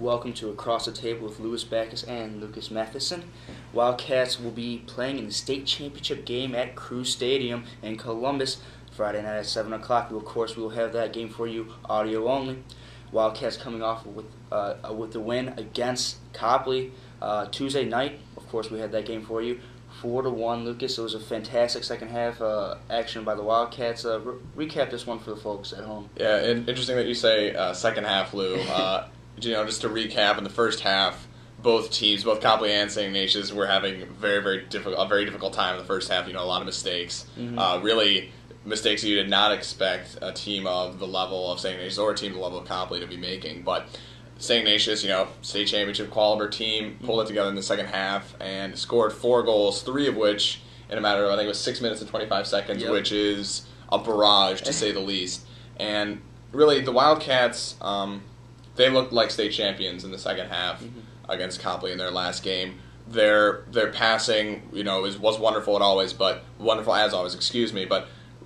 Welcome to Across the Table with Backus and Matheson. Wildcats will be playing in the state championship game at Crew Stadium in Columbus Friday night at 7 o'clock. Of course, we will have that game for you audio only. Wildcats coming off with the win against Copley Tuesday night. Of course, we had that game for you. 4-1, Lucas. It was a fantastic second half action by the Wildcats. Recap this one for the folks at home. Yeah, interesting that you say second half, Lou. Just to recap, in the first half, both teams, both Copley and St. Ignatius, were having a very difficult time in the first half. A lot of mistakes. Really, mistakes that you did not expect a team of the level of St. Ignatius or a team of the level of Copley to be making. But St. Ignatius, state championship caliber team, pulled it together in the second half and scored 4 goals, 3 of which in a matter of, I think it was 6 minutes and 25 seconds, which is a barrage to say the least. And really, the Wildcats, they looked like state champions in the second half against Copley in their last game. Their passing, was wonderful as always, but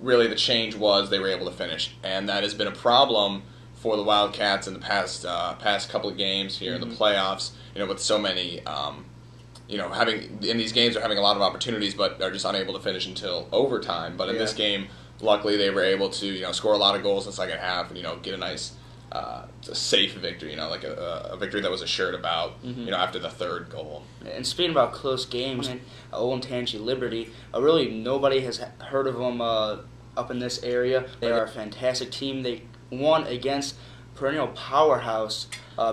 really the change was they were able to finish, and that has been a problem for the Wildcats in the past couple of games here in the playoffs. With so many, having in these games, they're having a lot of opportunities, but are just unable to finish until overtime. But in this game, luckily they were able to score a lot of goals in the second half and get a nice, a safe victory. Like a victory that was assured about. After the third goal. And speaking about close games, Olentangy Liberty, really nobody has heard of them up in this area. They are a fantastic team. They won against perennial powerhouse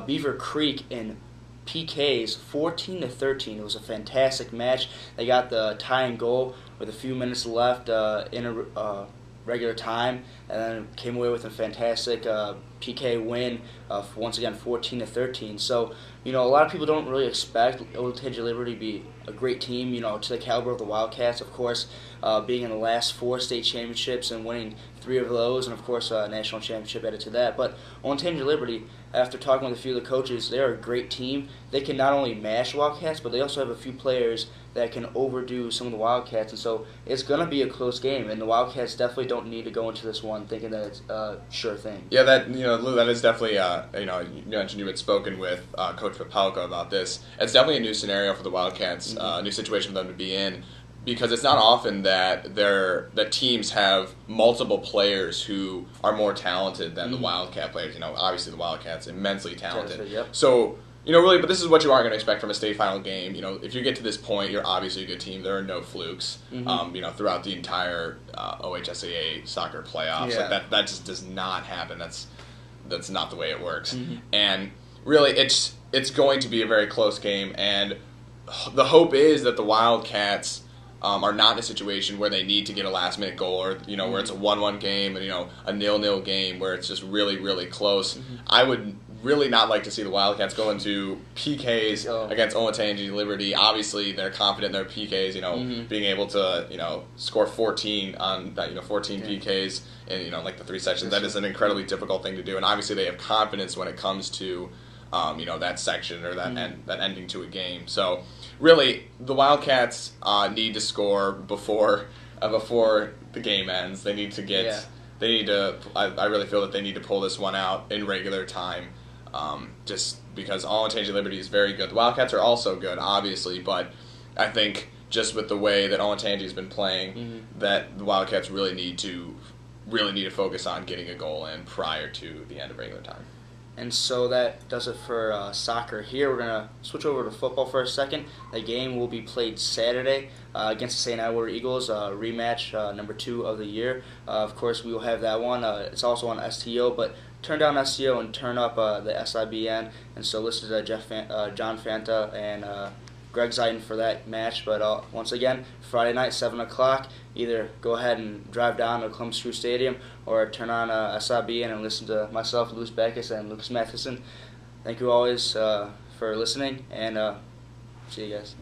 Beaver Creek in PKs 14-13. It was a fantastic match. They got the tying goal with a few minutes left in a regular time, and then came away with a fantastic PK win, once again 14-13. So a lot of people don't really expect Olentangy Liberty to be a great team, to the caliber of the Wildcats. Of course, being in the last 4 state championships and winning 3 of those, and of course a national championship added to that. But Olentangy Liberty, after talking with a few of the coaches, they are a great team. They can not only mash Wildcats, but they also have a few players that can overdo some of the Wildcats, and so it's going to be a close game, and the Wildcats definitely don't need to go into this one thinking that it's a sure thing. Yeah, Lou, that is definitely, you mentioned you had spoken with Coach Papelka about this. It's definitely a new scenario for the Wildcats, a new situation for them to be in, because it's not often that teams have multiple players who are more talented than the Wildcat players. Obviously the Wildcats immensely talented. So, really, but this is what you are going to expect from a state final game. If you get to this point, you're obviously a good team. There are no flukes. Throughout the entire OHSAA soccer playoffs, that just does not happen. That's not the way it works. And really, it's going to be a very close game. And the hope is that the Wildcats are not in a situation where they need to get a last-minute goal, or where it's a 1-1 game and a 0-0 game where it's just really close. I would really not like to see the Wildcats go into PKs against Olentangy Liberty. Obviously, they're confident in their PKs. Being able to score 14 on that 14 PKs in like the 3 sections. That is an incredibly difficult thing to do, and obviously they have confidence when it comes to that section or that ending to a game. So really, the Wildcats need to score before the game ends. They need to get. They need to. I really feel that they need to pull this one out in regular time. Just because Olentangy Liberty is very good. The Wildcats are also good, obviously, but I think just with the way that Olentangy has been playing, that the Wildcats really need to focus on getting a goal in prior to the end of regular time. And so that does it for soccer here. We're going to switch over to football for a second. The game will be played Saturday against the St. Edward Eagles, rematch number 2 of the year. Of course, we will have that one. It's also on STO, but turn down STO and turn up the SIBN. And so listen to John Fanta and Greg Zeiden for that match. But once again, Friday night, 7 o'clock. Either go ahead and drive down to Columbus Crew Stadium or turn on SIBN and listen to myself, Backus, and Matheson. Thank you always for listening, and see you guys.